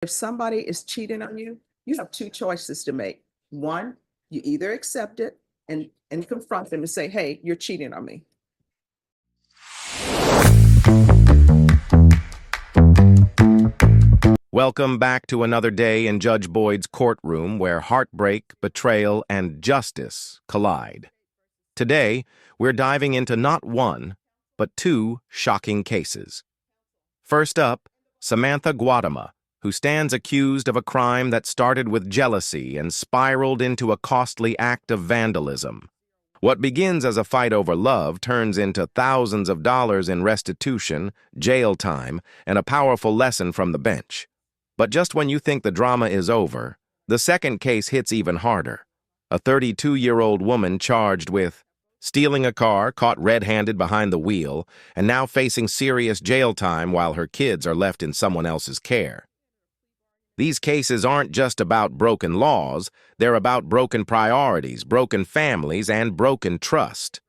If somebody is cheating on you, you have two choices to make. One, you either accept it and confront them and say, hey, you're cheating on me. Welcome back to another day in Judge Boyd's courtroom where heartbreak, betrayal, and justice collide. Today, we're diving into not one, but two shocking cases. First up, Samantha Guadama, who stands accused of a crime that started with jealousy and spiraled into a costly act of vandalism. What begins as a fight over love turns into thousands of dollars in restitution, jail time, and a powerful lesson from the bench. But just when you think the drama is over, the second case hits even harder. A 32-year-old woman charged with stealing a car, caught red-handed behind the wheel, and now facing serious jail time while her kids are left in someone else's care. These cases aren't just about broken laws, they're about broken priorities, broken families, and broken trust.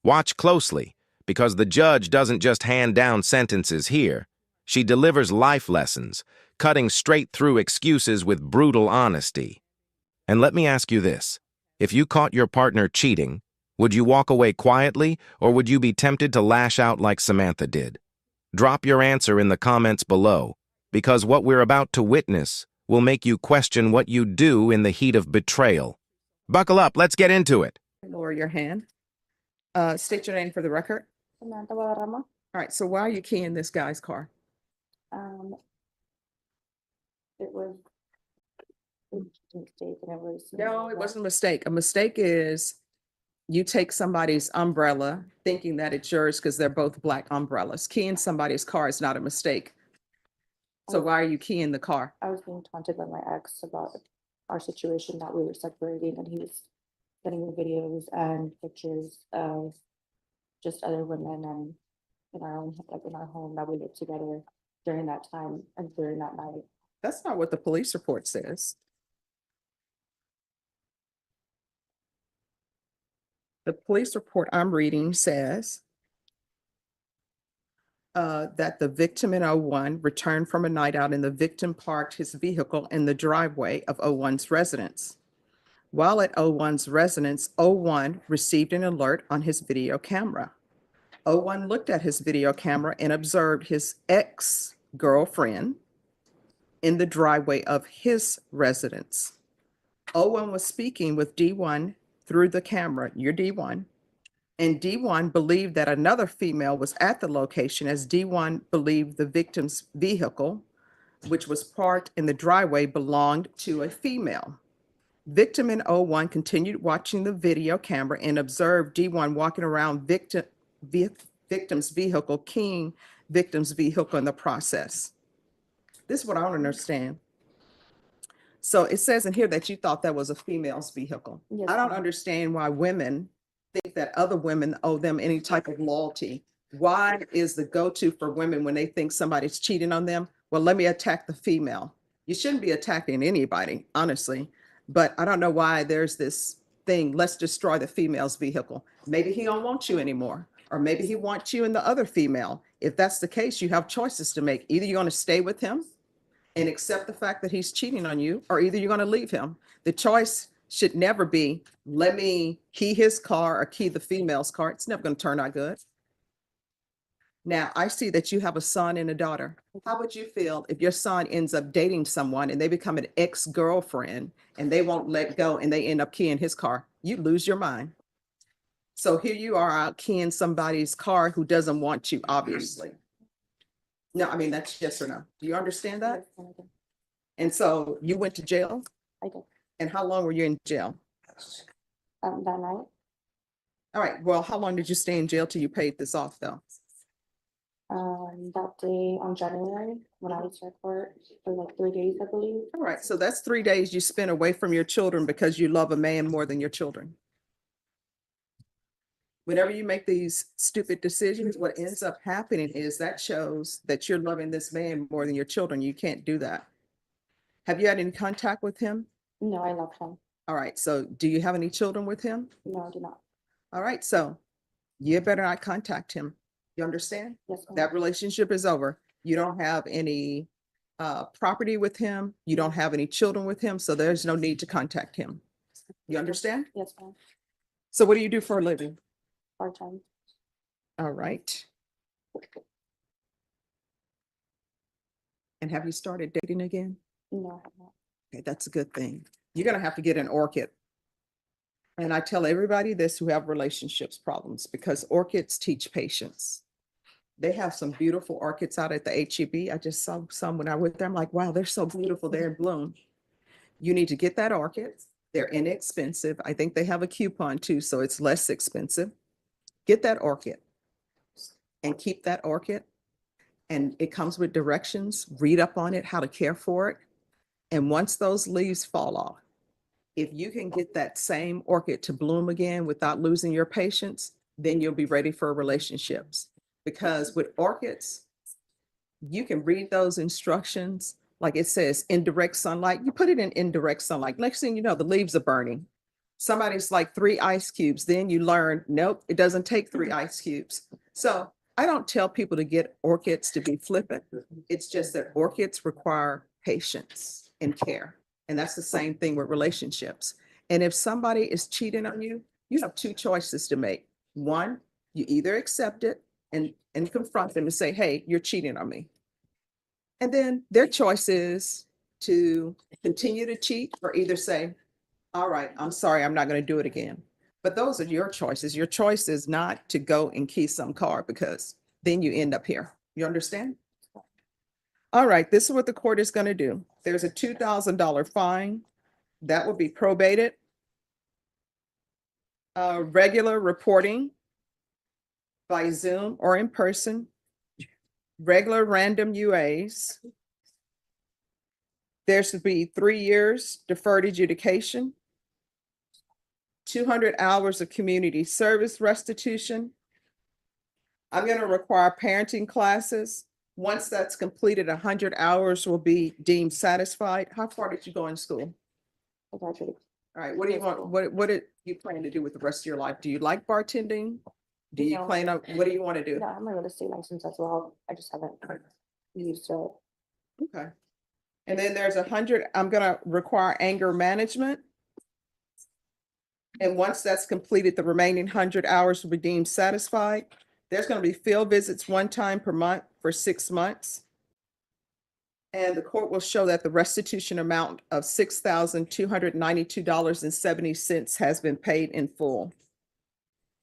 Watch closely, because the judge doesn't just hand down sentences here. She delivers life lessons, cutting straight through excuses with brutal honesty. And let me ask you this. If you caught your partner cheating, would you walk away quietly, or would you be tempted to lash out like Samantha did? Drop your answer in the comments below, because what we're about to witness will make you question what you do in the heat of betrayal. Buckle up, let's get into it. Lower your hand. State your name for the record. Samantha Guadarrama. All right, so why are you keying this guy's car? It was a mistake, and it was. No, it wasn't a mistake. A mistake is you take somebody's umbrella thinking that it's yours because they're both black umbrellas. Keying somebody's car is not a mistake. So why are you keying the car? I was being taunted by my ex about our situation, that we were separating, and he was sending me videos and pictures of just other women and in our own, like in our home, that we lived together during that time and during that night. That's not what the police report says. The police report I'm reading says that the victim in 01 returned from a night out and the victim parked his vehicle in the driveway of 01's residence. While at 01's residence, 01 received an alert on his video camera. 01 looked at his video camera and observed his ex-girlfriend in the driveway of his residence. 01 was speaking with D1 through the camera, you're D1, and D1 believed that another female was at the location, as D1 believed the victim's vehicle, which was parked in the driveway, belonged to a female. Victim in 01 continued watching the video camera and observed D1 walking around victim's vehicle, keying victim's vehicle in the process. This is what I don't understand. So it says in here that you thought that was a female's vehicle. Yes, I don't ma'am. understand why women think that other women owe them any type of loyalty. Why is the go-to for women when they think somebody's cheating on them? Well, let me attack the female. You shouldn't be attacking anybody, honestly. But I don't know why there's this thing, let's destroy the female's vehicle. Maybe he don't want you anymore, or maybe he wants you and the other female. If that's the case, you have choices to make. Either you're going to stay with him and accept the fact that he's cheating on you, or either you're going to leave him. The choice should never be, let me key his car or key the female's car. It's never going to turn out good. Now, I see that you have a son and a daughter. How would you feel if your son ends up dating someone and they become an ex-girlfriend and they won't let go and they end up keying his car? You lose your mind. So here you are out keying somebody's car who doesn't want you, obviously. No, I mean, that's yes or no. Do you understand that? Yes, I did. And so you went to jail? I did. And how long were you in jail? That night, All right, well, how long did you stay in jail till you paid this off, though? that day on January, when I was at court for like 3 days, I believe. All right, so that's 3 days you spent away from your children because you love a man more than your children. Whenever you make these stupid decisions, what ends up happening is that shows that you're loving this man more than your children. You can't do that. Have you had any contact with him? No, I love him. All right, so do you have any children with him? No, I do not. All right, so you better not contact him. You understand? Yes, ma'am. That relationship is over. You don't have any property with him. You don't have any children with him, so there's no need to contact him. You understand? Yes, ma'am. So what do you do for a living? Part-time. All right. And have you started dating again? No, I have not. Okay, that's a good thing. You're gonna have to get an orchid. And I tell everybody this who have relationships problems, because orchids teach patience. They have some beautiful orchids out at the HEB. I just saw some when I went there. I'm like, wow, they're so beautiful. They're in bloom. You need to get that orchid. They're inexpensive. I think they have a coupon too, so it's less expensive. Get that orchid and keep that orchid. And it comes with directions. Read up on it, how to care for it. And once those leaves fall off, if you can get that same orchid to bloom again without losing your patience, then you'll be ready for relationships. Because with orchids, you can read those instructions. Like it says indirect sunlight, you put it in indirect sunlight. Next thing you know, the leaves are burning. Somebody's like 3 ice cubes. Then you learn, nope, it doesn't take 3 ice cubes. So I don't tell people to get orchids to be flippant. It's just that orchids require patience and care. And that's the same thing with relationships. And if somebody is cheating on you, you have 2 choices to make. One, you either accept it and confront them and say, hey, you're cheating on me. And then their choice is to continue to cheat or either say, all right, I'm sorry, I'm not going to do it again. But those are your choices. Your choice is not to go and key some car, because then you end up here. You understand? All right, this is what the court is going to do. There's a $2,000 fine that will be probated. Regular reporting by Zoom or in person. Regular random UAs. There should be 3 years deferred adjudication, 200 hours of community service restitution. I'm going to require parenting classes. Once that's completed, 100 hours will be deemed satisfied. How far did you go in school? I graduated. All right, what do you want? What did you plan to do with the rest of your life? Do you like bartending? Do you No. plan on, what do you want to do? Yeah, I have my real estate license as well. I just haven't used it. Okay. And then there's 100, I'm gonna require anger management. And once that's completed, the remaining 100 hours will be deemed satisfied. There's gonna be field visits 1 time per month for 6 months. And the court will show that the restitution amount of $6,292.70 has been paid in full.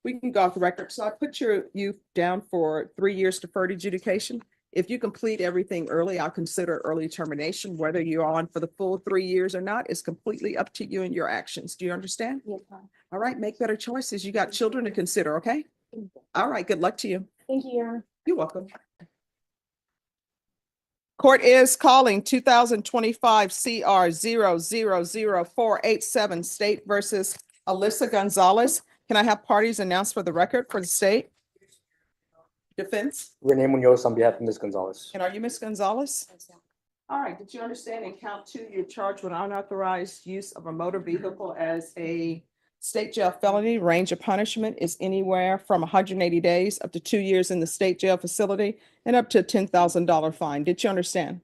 We can go off the record. So I put you down for 3 years deferred adjudication. If you complete everything early, I'll consider early termination. Whether you're on for the full 3 years or not is completely up to you and your actions. Do you understand? Yes, ma'am. All right, make better choices. You got children to consider, okay? All right, good luck to you. Thank you, Your Honor. You're welcome. Court is calling 2025 CR 0000487 State versus Alyssa Gonzalez. Can I have parties announced for the record for the state? Defense? Renee Munoz on behalf of Ms. Gonzalez. And are you Ms. Gonzalez? All right, did you understand in count 2, you're charged with unauthorized use of a motor vehicle as a state jail felony? Range of punishment is anywhere from 180 days up to 2 years in the state jail facility and up to a $10,000 fine. Did you understand?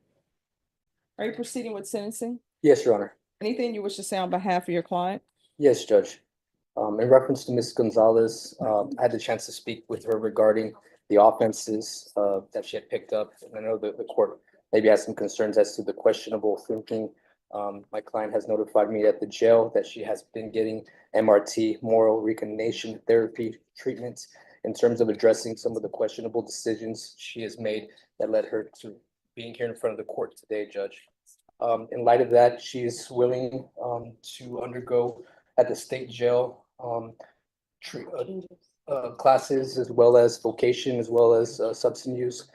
Are you proceeding with sentencing? Yes, Your Honor. Anything you wish to say on behalf of your client? Yes, Judge. In reference to Ms. Gonzalez, I had the chance to speak with her regarding the offenses that she had picked up. And I know that the court maybe has some concerns as to the questionable thinking. My client has notified me at the jail that she has been getting MRT, moral recognition therapy treatments, in terms of addressing some of the questionable decisions she has made that led her to being here in front of the court today, Judge. In light of that, she is willing to undergo at the state jail classes, as well as vocation, as well as substance use,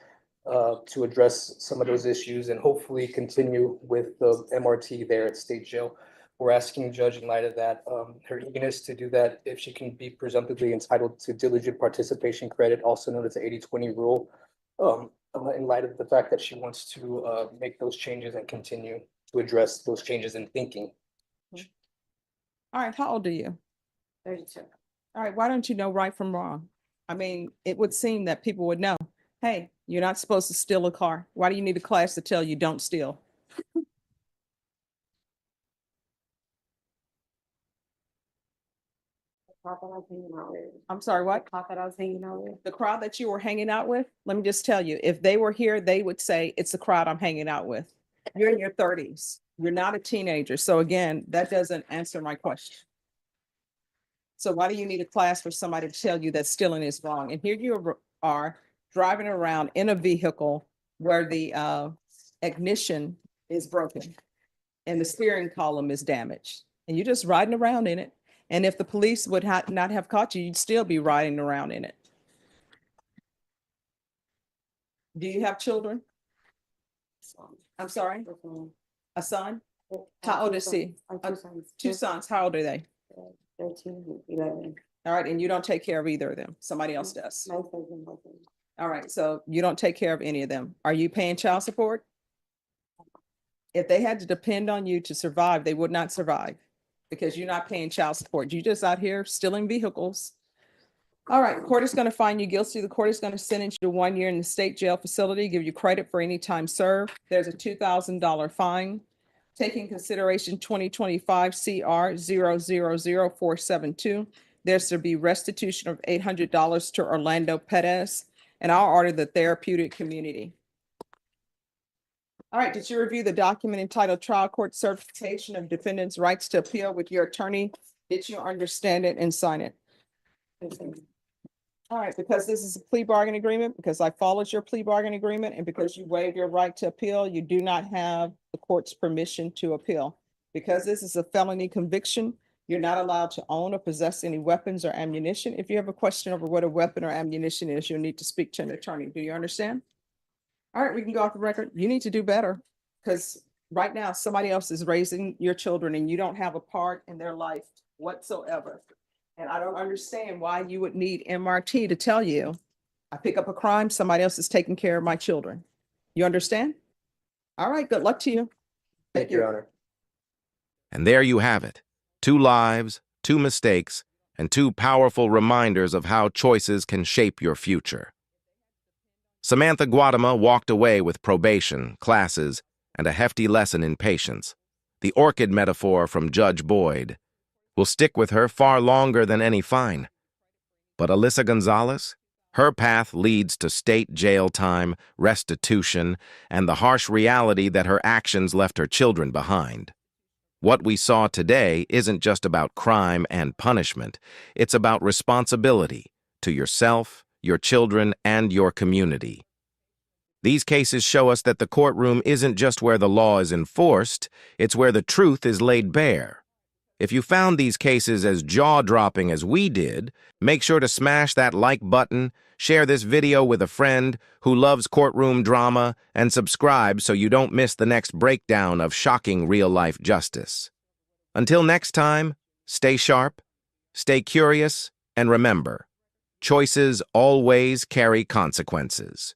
to address some of those issues and hopefully continue with the MRT there at state jail. We're asking the judge, in light of that, her eagerness to do that, if she can be presumptively entitled to diligent participation credit, also known as the 80-20 rule, in light of the fact that she wants to make those changes and continue to address those changes in thinking. All right, how old are you? 32. All right, why don't you know right from wrong? I mean, it would seem that people would know, hey, You're not supposed to steal a car. Why do you need a class to tell you don't steal? Crowd that I was hanging out with. I'm sorry, what? Crowd that I was hanging out with. The crowd that you were hanging out with, let me just tell you, if they were here, they would say, it's the crowd I'm hanging out with. You're in your 30s. You're not a teenager. So again, that doesn't answer my question. So why do you need a class for somebody to tell you that stealing is wrong? And here you are driving around in a vehicle where the ignition is broken and the steering column is damaged, and you're just riding around in it. And if the police would not have caught you, you'd still be riding around in it. Do you have children? I'm sorry, a son? How old is he? Two sons. Two sons. How old are they? 13 and 11. All right, and you don't take care of either of them. Somebody else does. My husband wasn't. All right, so you don't take care of any of them. Are you paying child support? If they had to depend on you to survive, they would not survive because you're not paying child support. You're just out here stealing vehicles. All right, court is going to find you guilty. The court is going to sentence you to 1 year in the state jail facility, give you credit for any time served. There's a $2,000 fine. Taking consideration 2025 CR 000472, there's to be restitution of $800 to Orlando Perez, and I'll order the therapeutic community. All right, did you review the document entitled Trial Court Certification of Defendant's Rights to Appeal with your attorney? Did you understand it and sign it? All right, because this is a plea bargain agreement, because I followed your plea bargain agreement, and because you waived your right to appeal, you do not have the court's permission to appeal. Because this is a felony conviction, you're not allowed to own or possess any weapons or ammunition. If you have a question over what a weapon or ammunition is, you'll need to speak to an attorney. Do you understand? All right, we can go off the record. You need to do better, because right now somebody else is raising your children and you don't have a part in their life whatsoever. And I don't understand why you would need MRT to tell you, I pick up a crime, somebody else is taking care of my children. You understand? All right, good luck to you. Thank you, Your Honor. And there you have it. 2 lives, 2 mistakes, and 2 powerful reminders of how choices can shape your future. Samantha Guadama walked away with probation, classes, and a hefty lesson in patience. The orchid metaphor from Judge Boyd will stick with her far longer than any fine. But Alyssa Gonzalez? Her path leads to state jail time, restitution, and the harsh reality that her actions left her children behind. What we saw today isn't just about crime and punishment. It's about responsibility to yourself, your children, and your community. These cases show us that the courtroom isn't just where the law is enforced, it's where the truth is laid bare. If you found these cases as jaw-dropping as we did, make sure to smash that like button, share this video with a friend who loves courtroom drama, and subscribe so you don't miss the next breakdown of shocking real-life justice. Until next time, stay sharp, stay curious, and remember, choices always carry consequences.